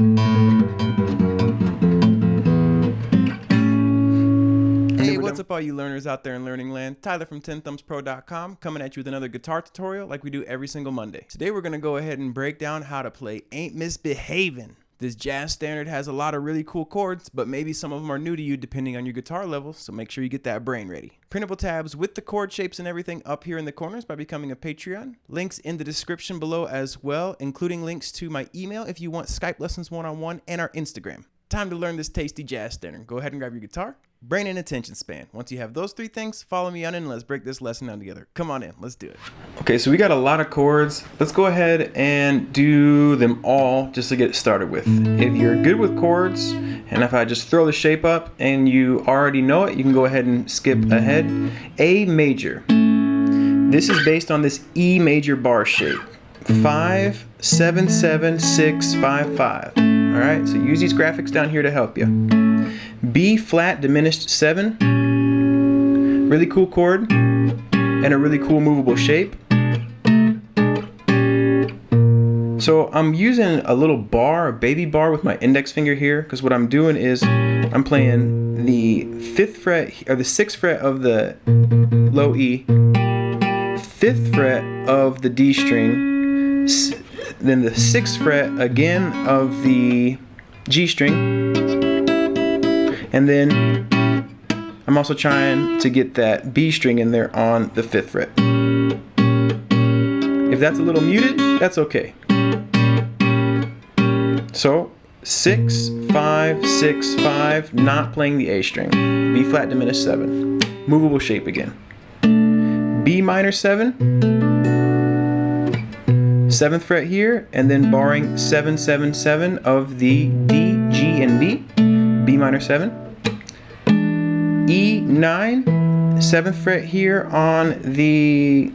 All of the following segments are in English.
Hey, what's up all you learners out there in learning land? Tyler from 10thumbspro.com coming at you with another guitar tutorial like we do every single Monday. Today we're going to go ahead and break down how to play Ain't Misbehavin'. This jazz standard has a lot of really cool chords, but maybe some of them are new to you depending on your guitar level, so make sure you get that brain ready. Printable tabs with the chord shapes and everything up here in the corners by becoming a Patreon. Links in the description below as well, including links to my email if you want Skype lessons one-on-one and our Instagram. Time to learn this tasty jazz standard. Go ahead and grab your guitar, brain, and attention span. Once you have those three things, follow me on in and let's break this lesson down together. Come on in, let's do it. Okay, so we got a lot of chords. Let's go ahead and do them all just to get started with. If you're good with chords, and if I just throw the shape up and you already know it, you can go ahead and skip ahead. A major. This is based on this E major bar shape. 5, 7, 7, 6, 5, 5. All right, so use these graphics down here to help you. B flat diminished 7, really cool chord, and a really cool movable shape. So I'm using a little bar, a baby bar with my index finger here, because what I'm doing is I'm playing the 5th fret, or the 6th fret of the low E, 5th fret of the D string, then the 6th fret again of the G string, and then I'm also trying to get that B string in there on the 5th fret. If that's a little muted, that's okay. So 6, 5, 6, 5, not playing the A string. B flat diminished 7. Movable shape again. B minor 7, 7th fret here, and then barring 7, 7, 7 of the D, G, and B. B minor 7. E9, 7th fret here on the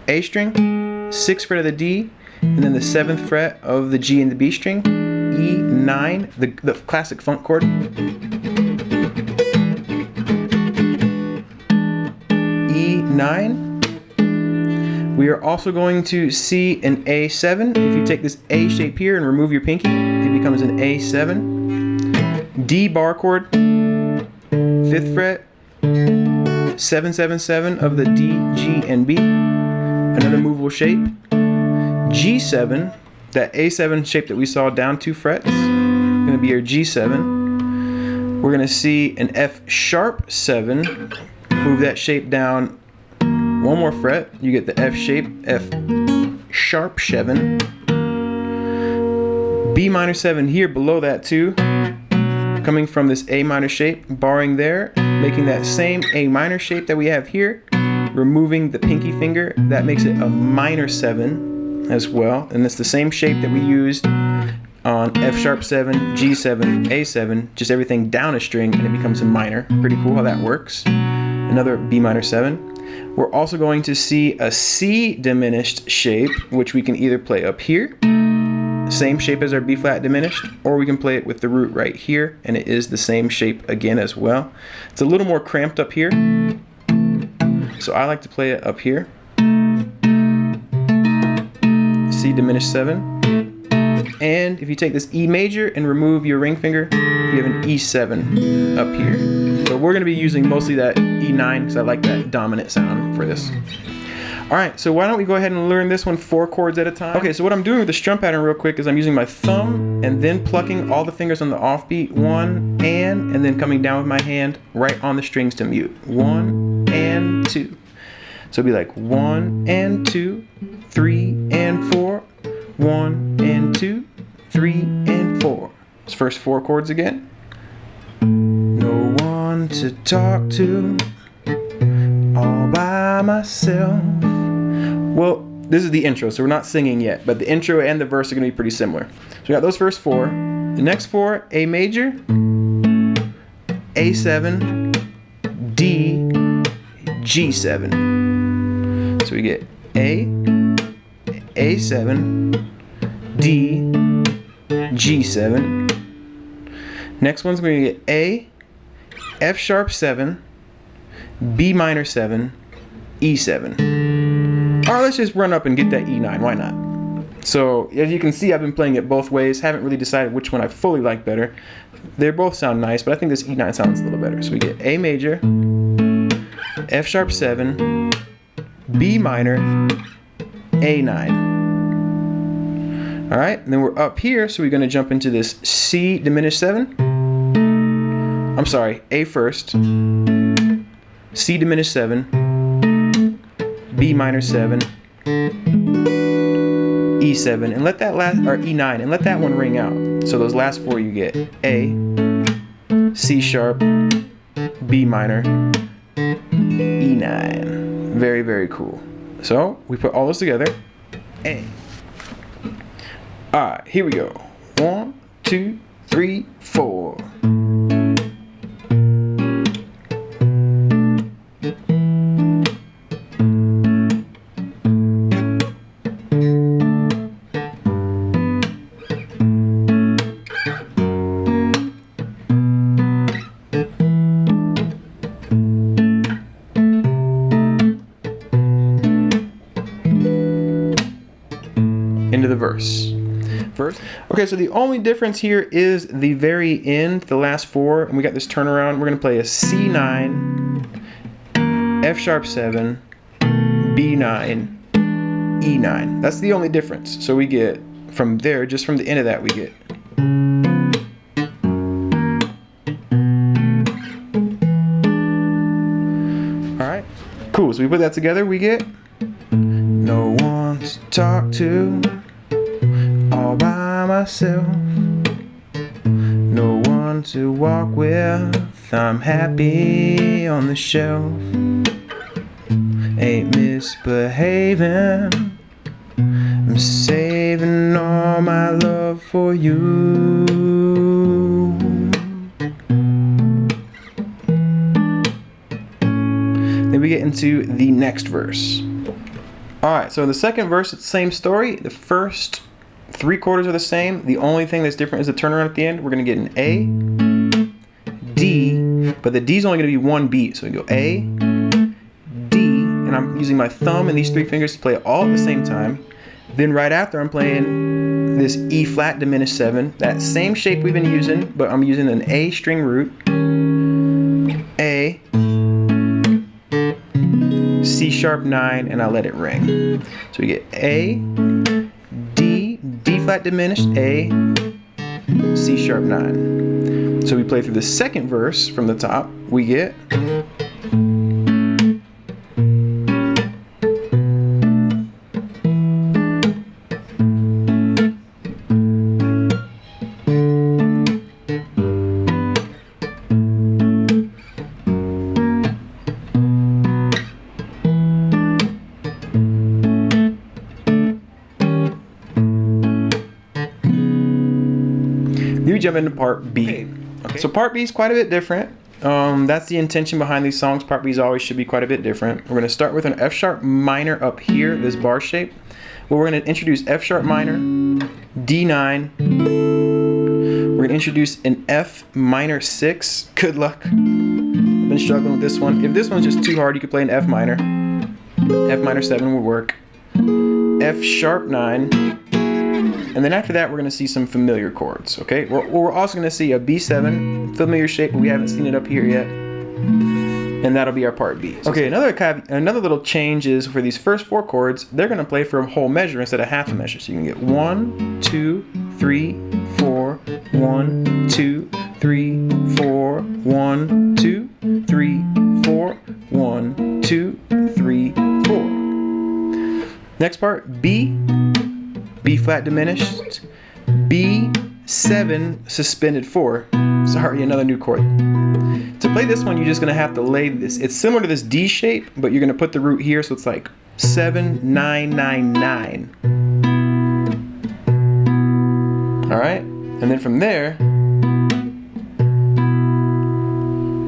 A string, 6th fret of the D, and then the 7th fret of the G and the B string. E9, the classic funk chord. E9. We are also going to see an A7. If you take this A shape here and remove your pinky, it becomes an A7. D bar chord, 5th fret, 7, 7, 7 of the D, G, and B. Another movable shape. G7, that A7 shape that we saw down 2 frets, going to be your G7. We're going to see an F sharp 7. Move that shape down 1 more fret, you get the F shape, F sharp 7. B minor 7 here below that too, coming from this A minor shape, barring there, making that same A minor shape that we have here, removing the pinky finger, that makes it a minor 7 as well, and it's the same shape that we used on F sharp 7, G7, A7, just everything down a string and it becomes a minor. Pretty cool how that works. Another B minor 7. We're also going to see a C diminished shape, which we can either play up here, same shape as our B flat diminished, or we can play it with the root right here, and it is the same shape again as well. It's a little more cramped up here, so I like to play it up here. C diminished 7. And if you take this E major and remove your ring finger, you have an E7 up here. So we're going to be using mostly that E9 because I like that dominant sound for this. Alright, so why don't we go ahead and learn this one 4 chords at a time. Okay, so what I'm doing with the strum pattern real quick is I'm using my thumb and then plucking all the fingers on the offbeat, 1 and then coming down with my hand right on the strings to mute. 1 and 2. So it'll be like 1 and 2, 3 and 4, 1 and 2, 3 and 4. Those first 4 chords again. No one to talk to, all by myself. Well, this is the intro, so we're not singing yet, but the intro and the verse are going to be pretty similar. So we got those first 4. The next 4, A major, A7, D, G7. So we get A, A7, D, G7. Next one's going to get A, F sharp 7, B minor 7, E7. Alright, let's just run up and get that E9. Why not? So as you can see, I've been playing it both ways. Haven't really decided which one I fully like better. They both sound nice, but I think this E9 sounds a little better. So we get A major, F sharp 7, B minor, A9. All right, and then we're up here, so we're gonna jump into this C diminished 7. I'm sorry, A first, C diminished 7, B minor 7, E7, and let that last, or E9, and let that one ring out. So those last four you get A, C sharp, B minor, E9. Very, very cool. So we put all those together. A. All right, here we go. 1, 2, 3, 4. Into the verse. Okay, so the only difference here is the very end, the last four, and we got this turnaround. We're gonna play a C9, F sharp 7, B9, E9. That's the only difference. So we get from there, just from the end of that, we get. All right, cool. So we put that together, we get no one to talk to, all by myself, no one to walk with, I'm happy on the shelf, ain't misbehaving, I'm saving all my love for you. Then we get into the next verse. Alright, so in the second verse, it's the same story. The first 3 quarters are the same. The only thing that's different is the turnaround at the end. We're going to get an A, D, but the D is only going to be one beat. So we go A, D, and I'm using my thumb and these 3 fingers to play it all at the same time. Then right after, I'm playing this E flat diminished 7. That same shape we've been using, but I'm using an A string root, A, C sharp 9, and I let it ring. So we get A, D, D flat diminished, A, C sharp 9. So we play through the second verse from the top. We get. We jump into part B. Okay. So part B is quite a bit different. That's the intention behind these songs. Part B's always should be quite a bit different. We're going to start with an F sharp minor up here, this bar shape. Well, we're going to introduce F sharp minor, D9. We're going to introduce an F minor 6. Good luck. I've been struggling with this one. If this one's just too hard, you could play an F minor. F minor 7 would work. F sharp 9. And then after that, we're going to see some familiar chords, okay? We're also going to see a B7, familiar shape, but we haven't seen it up here yet. And that'll be our part B. Okay, another little change is for these first 4 chords, they're going to play for a whole measure instead of half a measure. So you can get 1, 2, 3, 4, 1, 2, 3, 4, 1, 2, 3, 4, 1, 2, 3, 4. Next part, B. B flat diminished, B7 suspended 4. Sorry, another new chord. To play this one, you're just gonna have to lay this. It's similar to this D shape, but you're gonna put the root here, so it's like 7, 9, 9, 9. All right, and then from there,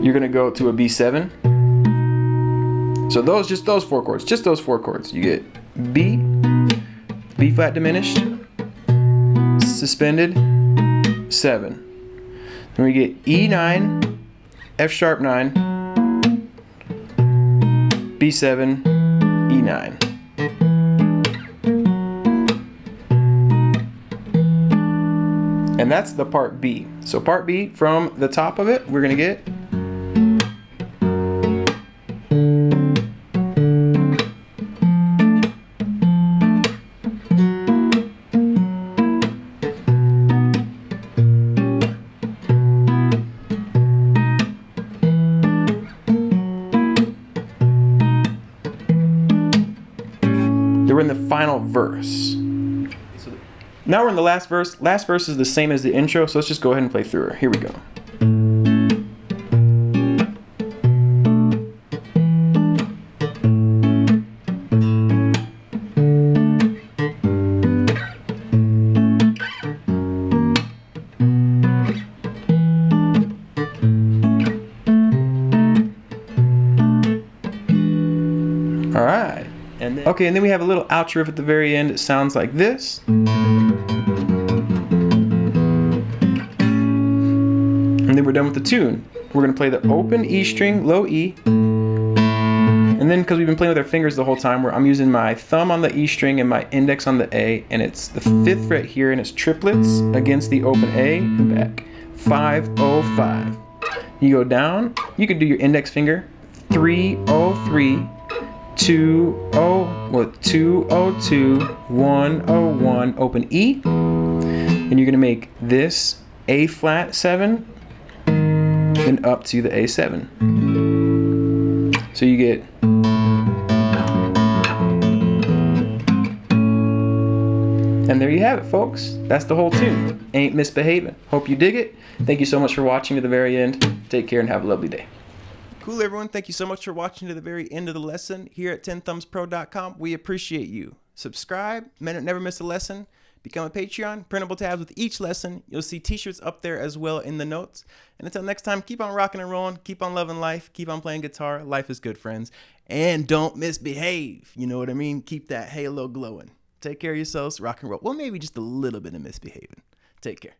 you're gonna go to a B7. So just those 4 chords, just those 4 chords. You get B, B flat diminished, suspended, 7. Then we get E9, F sharp 9, B7, E9. And that's the part B. So part B, from the top of it, we're gonna get we're in the final verse. So now we're in the last verse. Last verse is the same as the intro, so let's just go ahead and play through it. Here we go. All right. Okay, and then we have a little outro riff at the very end. It sounds like this. And then we're done with the tune. We're gonna play the open E string, low E. And then, because we've been playing with our fingers the whole time, I'm using my thumb on the E string and my index on the A, and it's the 5th fret here, and it's triplets against the open A and back. 505. You go down, you can do your index finger, 303. 202, 101, open E, and you're gonna make this A flat 7, then up to the A7. So you get, and there you have it, folks. That's the whole tune. Ain't Misbehavin'. Hope you dig it. Thank you so much for watching to the very end. Take care and have a lovely day. Cool, everyone. Thank you so much for watching to the very end of the lesson here at 10thumbspro.com. We appreciate you. Subscribe, never miss a lesson. Become a Patreon, printable tabs with each lesson. You'll see t-shirts up there as well in the notes. And until next time, keep on rocking and rolling, keep on loving life, keep on playing guitar. Life is good, friends. And don't misbehave. You know what I mean? Keep that halo glowing. Take care of yourselves, rock and roll. Well, maybe just a little bit of misbehaving. Take care.